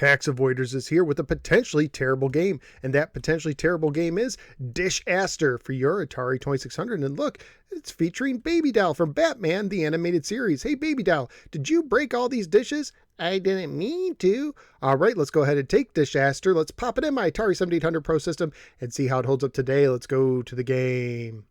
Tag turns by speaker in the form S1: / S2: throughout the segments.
S1: Tax Avoiders is here with a potentially terrible game, and that potentially terrible game is Dishaster for your Atari 2600. And look, it's featuring Baby Doll from Batman, the animated series. Hey, Baby Doll, did you break all these dishes? I didn't mean to. All right, let's go ahead and take Dishaster. Let's pop it in my Atari 7800 Pro system and see how it holds up today. Let's go to the game.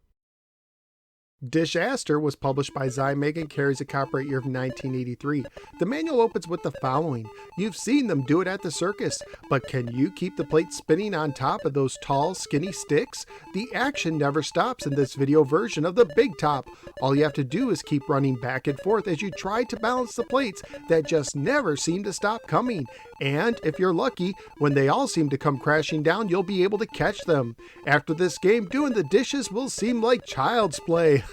S1: Dishaster was published by Zimag and carries a copyright year of 1983. The manual opens with the following. You've seen them do it at the circus, but can you keep the plate spinning on top of those tall, skinny sticks? The action never stops in this video version of the Big Top. All you have to do is keep running back and forth as you try to balance the plates that just never seem to stop coming. And if you're lucky, when they all seem to come crashing down, you'll be able to catch them. After this game, doing the dishes will seem like child's play.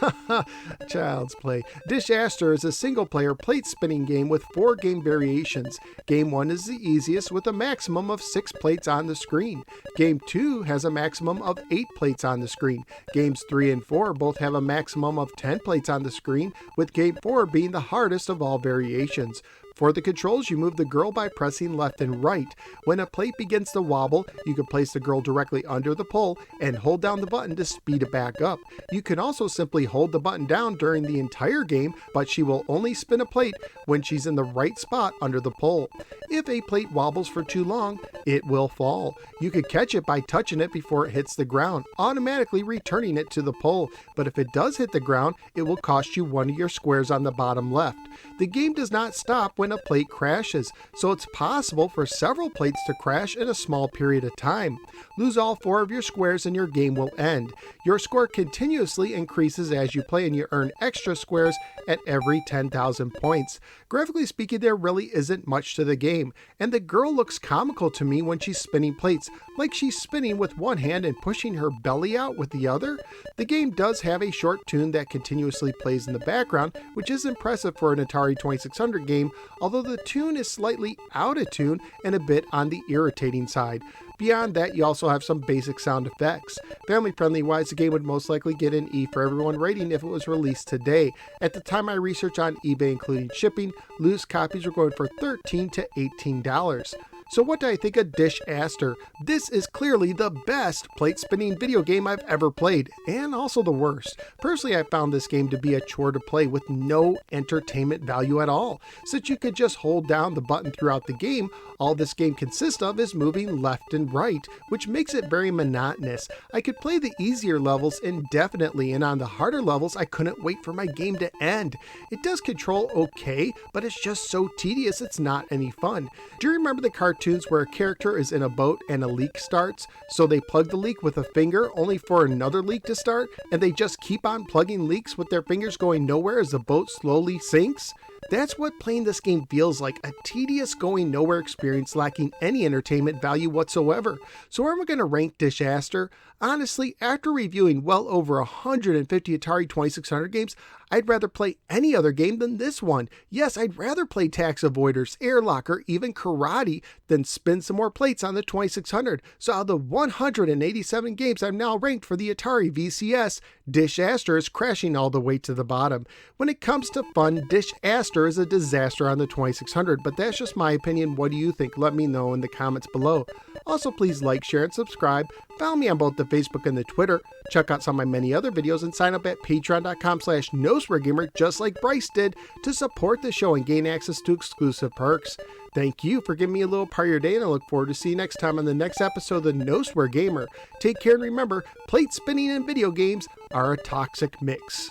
S1: Child's play. Dishaster is a single-player plate-spinning game with 4 game variations. Game 1 is the easiest with a maximum of 6 plates on the screen. Game 2 has a maximum of 8 plates on the screen. Games 3 and 4 both have a maximum of 10 plates on the screen, with Game 4 being the hardest of all variations. For the controls, you move the girl by pressing left and right. When a plate begins to wobble, you can place the girl directly under the pole and hold down the button to speed it back up. You can also simply hold the button down during the entire game, but she will only spin a plate when she's in the right spot under the pole. If a plate wobbles for too long, it will fall. You can catch it by touching it before it hits the ground, automatically returning it to the pole. But if it does hit the ground, it will cost you one of your squares on the bottom left. The game does not stop when a plate crashes, so it's possible for several plates to crash in a small period of time. Lose all 4 of your squares and your game will end. Your score continuously increases as you play, and you earn extra squares at every 10,000 points. Graphically speaking, there really isn't much to the game, and the girl looks comical to me when she's spinning plates, like she's spinning with one hand and pushing her belly out with the other. The game does have a short tune that continuously plays in the background, which is impressive for an Atari 2600 game, although the tune is slightly out of tune and a bit on the irritating side. Beyond that, you also have some basic sound effects. Family-friendly wise, the game would most likely get an E for everyone rating if it was released today. At the time I researched on eBay, including shipping, loose copies were going for $13 to $18. So what do I think of Dishaster? This is clearly the best plate spinning video game I've ever played, and also the worst. Personally, I found this game to be a chore to play with no entertainment value at all. Since you could just hold down the button throughout the game, all this game consists of is moving left and right, which makes it very monotonous. I could play the easier levels indefinitely, and on the harder levels, I couldn't wait for my game to end. It does control okay, but it's just so tedious it's not any fun. Do you remember the cartoons where a character is in a boat and a leak starts, so they plug the leak with a finger only for another leak to start, and they just keep on plugging leaks with their fingers going nowhere as the boat slowly sinks? That's what playing this game feels like, a tedious going nowhere experience lacking any entertainment value whatsoever. So where am I going to rank Dishaster? Honestly, after reviewing well over 150 Atari 2600 games, I'd rather play any other game than this one. Yes, I'd rather play Tax Avoiders, Airlock, or even Karate than spin some more plates on the 2600. So out of the 187 games I've now ranked for the Atari VCS, Dishaster is crashing all the way to the bottom. When it comes to fun, Dishaster is a disaster on the 2600, but that's just my opinion. What do you think? Let me know in the comments below. Also, please like, share, and subscribe. Follow me on both the Facebook and the Twitter. Check out some of my many other videos and sign up at patreon.com/NoSwearGamer just like Bryce did to support the show and gain access to exclusive perks. Thank you for giving me a little part of your day, and I look forward to seeing you next time on the next episode of the No Swear Gamer. Take care and remember, plate spinning and video games are a toxic mix.